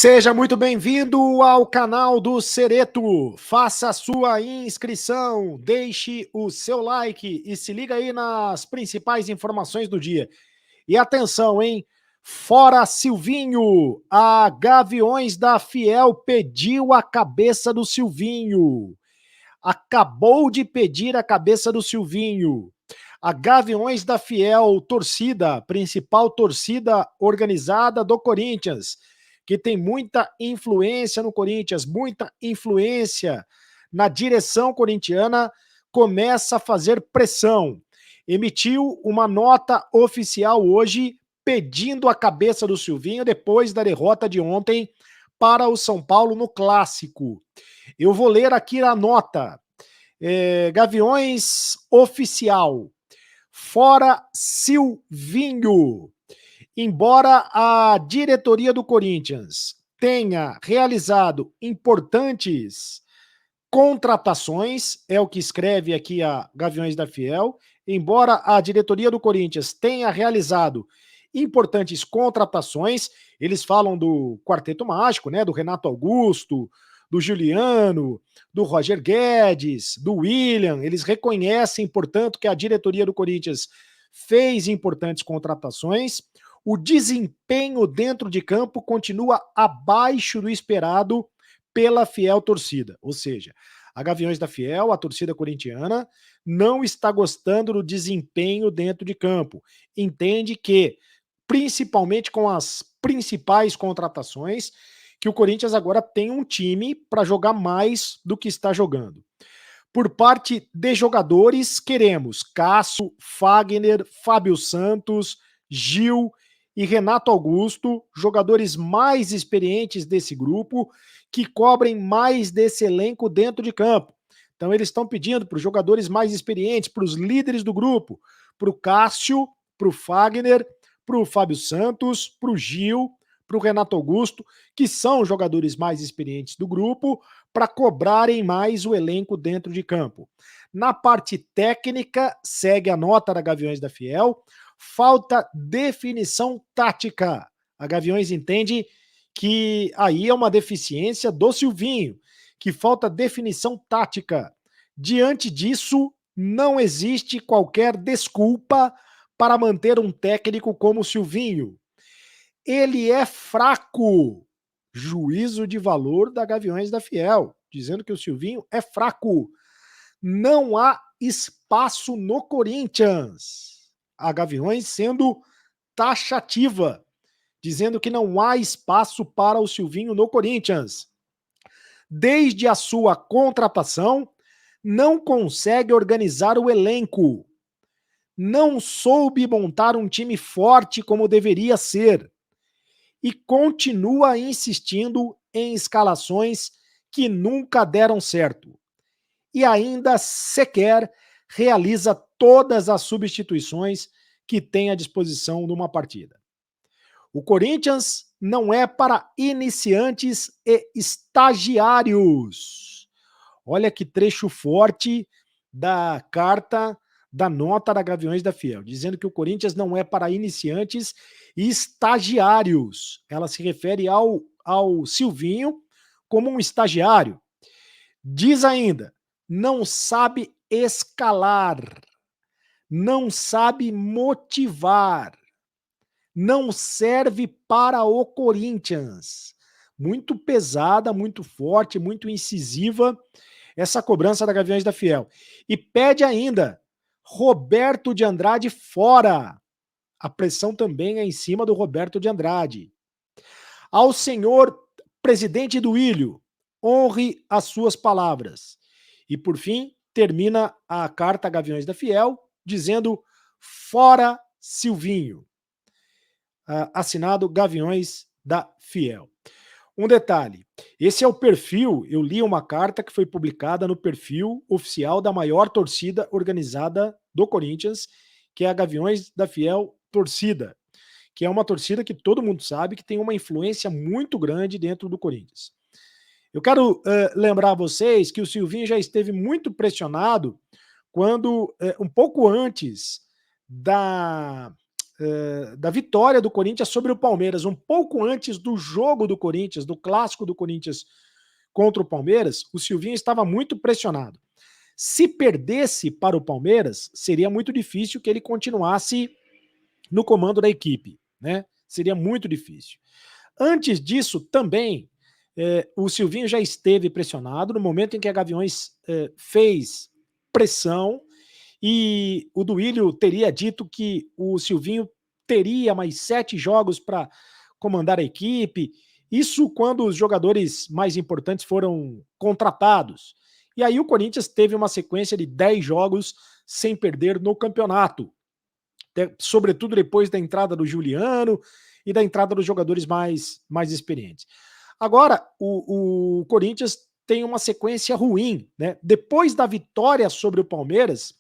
Seja muito bem-vindo ao canal do Cereto. Faça a sua inscrição, deixe o seu like e se liga aí nas principais informações do dia. E atenção, hein? Fora Silvinho, a Gaviões da Fiel pediu a cabeça do Silvinho. Acabou de pedir a cabeça do Silvinho. A Gaviões da Fiel, torcida, principal torcida organizada do Corinthians, que tem muita influência no Corinthians, muita influência na direção corintiana, começa a fazer pressão. Emitiu uma nota oficial hoje pedindo a cabeça do Silvinho depois da derrota de ontem para o São Paulo no Clássico. Eu vou ler aqui a nota. Gaviões oficial. Fora Silvinho. Embora a diretoria do Corinthians tenha realizado importantes contratações, é o que escreve aqui a Gaviões da Fiel, embora a diretoria do Corinthians tenha realizado importantes contratações, eles falam do Quarteto Mágico, né, do Renato Augusto, do Juliano, do Roger Guedes, do William, eles reconhecem, portanto, que a diretoria do Corinthians fez importantes contratações. O desempenho dentro de campo continua abaixo do esperado pela fiel torcida, ou seja, a Gaviões da Fiel, a torcida corintiana, não está gostando do desempenho dentro de campo. Entende que, principalmente com as principais contratações, que o Corinthians agora tem um time para jogar mais do que está jogando. Por parte de jogadores, queremos Cássio, Fagner, Fábio Santos, Gil e Renato Augusto, jogadores mais experientes desse grupo, que cobrem mais desse elenco dentro de campo. Então eles estão pedindo para os jogadores mais experientes, para os líderes do grupo, para o Cássio, para o Fagner, para o Fábio Santos, para o Gil, para o Renato Augusto, que são os jogadores mais experientes do grupo, para cobrarem mais o elenco dentro de campo. Na parte técnica, segue a nota da Gaviões da Fiel, falta definição tática. A Gaviões entende que aí é uma deficiência do Silvinho, que falta definição tática. Diante disso, não existe qualquer desculpa para manter um técnico como o Silvinho. Ele é fraco. Juízo de valor da Gaviões da Fiel, dizendo que o Silvinho é fraco. Não há espaço no Corinthians. A Gaviões sendo taxativa, dizendo que não há espaço para o Silvinho no Corinthians. Desde a sua contratação, não consegue organizar o elenco. Não soube montar um time forte como deveria ser. E continua insistindo em escalações que nunca deram certo. E ainda sequer realiza todas as substituições que tem à disposição numa partida. O Corinthians não é para iniciantes e estagiários. Olha que trecho forte da carta, da nota da Gaviões da Fiel, dizendo que o Corinthians não é para iniciantes e estagiários. Ela se refere ao Silvinho como um estagiário. Diz ainda, não sabe escalar, não sabe motivar, não serve para o Corinthians. Muito pesada, muito forte, muito incisiva essa cobrança da Gaviões da Fiel. E pede ainda Roberto de Andrade fora. A pressão também é em cima do Roberto de Andrade. Ao senhor presidente do Ilho, honre as suas palavras. E por fim, termina a carta Gaviões da Fiel dizendo fora Silvinho. Assinado Gaviões da Fiel. Um detalhe, esse é o perfil, eu li uma carta que foi publicada no perfil oficial da maior torcida organizada do Corinthians, que é a Gaviões da Fiel Torcida, que é uma torcida que todo mundo sabe que tem uma influência muito grande dentro do Corinthians. Eu quero lembrar a vocês que o Silvinho já esteve muito pressionado quando, um pouco antes da vitória do Corinthians sobre o Palmeiras, um pouco antes do jogo do Corinthians, do clássico do Corinthians contra o Palmeiras, o Silvinho estava muito pressionado. Se perdesse para o Palmeiras, seria muito difícil que ele continuasse no comando da equipe, né? Seria muito difícil. Antes disso, também, o Silvinho já esteve pressionado no momento em que a Gaviões fez pressão e o Duílio teria dito que o Silvinho teria mais 7 jogos para comandar a equipe. Isso quando os jogadores mais importantes foram contratados. E aí o Corinthians teve uma sequência de 10 jogos sem perder no campeonato. Sobretudo depois da entrada do Juliano e da entrada dos jogadores mais experientes. Agora, o Corinthians tem uma sequência ruim, né? Depois da vitória sobre o Palmeiras,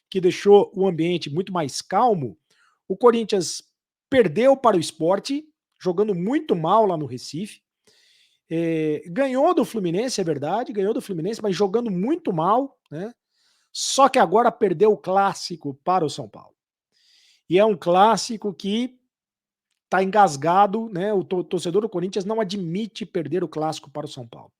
que deixou o ambiente muito mais calmo, o Corinthians perdeu para o Sport, jogando muito mal lá no Recife. Ganhou do Fluminense, é verdade, ganhou do Fluminense, mas jogando muito mal, né? Só que agora perdeu o clássico para o São Paulo. E é um clássico que está engasgado, né? O torcedor do Corinthians não admite perder o clássico para o São Paulo.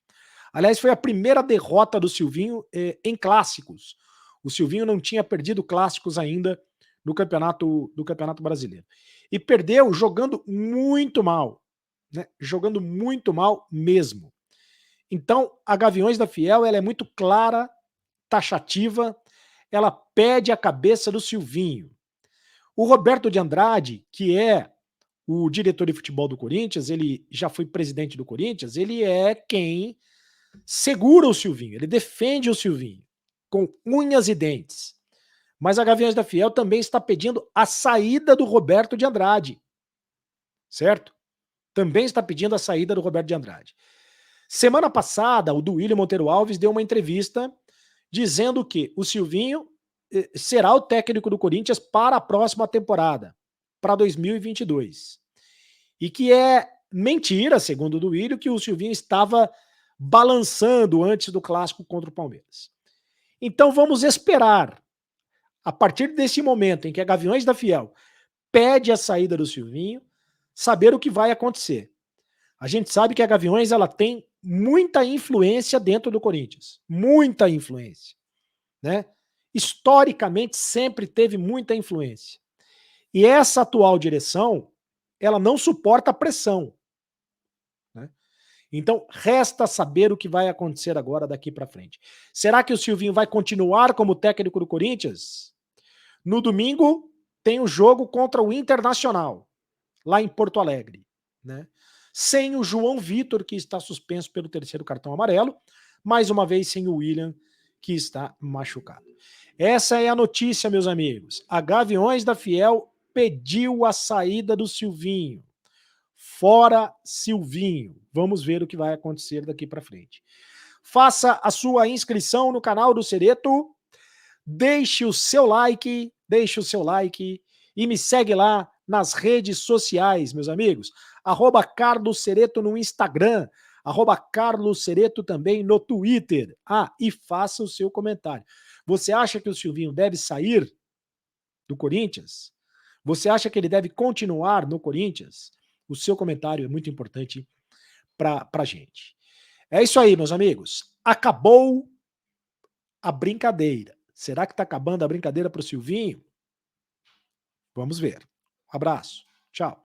Aliás, foi a primeira derrota do Silvinho em clássicos. O Silvinho não tinha perdido clássicos ainda no Campeonato Brasileiro. E perdeu jogando muito mal, né? Jogando muito mal mesmo. Então, a Gaviões da Fiel, ela é muito clara, taxativa, ela pede a cabeça do Silvinho. O Roberto de Andrade, que é o diretor de futebol do Corinthians, ele já foi presidente do Corinthians, ele é quem segura o Silvinho, ele defende o Silvinho com unhas e dentes. Mas a Gaviões da Fiel também está pedindo a saída do Roberto de Andrade, certo? Também está pedindo a saída do Roberto de Andrade. Semana passada, o Duílio Monteiro Alves deu uma entrevista dizendo que o Silvinho será o técnico do Corinthians para a próxima temporada, para 2022. E que é mentira, segundo o Duílio, que o Silvinho estava balançando antes do clássico contra o Palmeiras. Então vamos esperar, a partir desse momento em que a Gaviões da Fiel pede a saída do Silvinho, saber o que vai acontecer. A gente sabe que a Gaviões ela tem muita influência dentro do Corinthians, muita influência, né? Historicamente sempre teve muita influência. E essa atual direção, ela não suporta a pressão, né? Então resta saber o que vai acontecer agora daqui para frente. Será que o Silvinho vai continuar como técnico do Corinthians? No domingo tem o jogo contra o Internacional, lá em Porto Alegre, né? Sem o João Vitor, que está suspenso pelo 3º cartão amarelo, mais uma vez sem o William, que está machucado. Essa é a notícia, meus amigos. A Gaviões da Fiel pediu a saída do Silvinho. Fora Silvinho. Vamos ver o que vai acontecer daqui para frente. Faça a sua inscrição no canal do Cereto, deixe o seu like e me segue lá nas redes sociais, meus amigos. @Carlos Cereto no Instagram, @Carlos Cereto também no Twitter. E faça o seu comentário. Você acha que o Silvinho deve sair do Corinthians? Você acha que ele deve continuar no Corinthians? O seu comentário é muito importante pra gente. É isso aí, meus amigos. Acabou a brincadeira. Será que tá acabando a brincadeira pro Silvinho? Vamos ver. Um abraço. Tchau.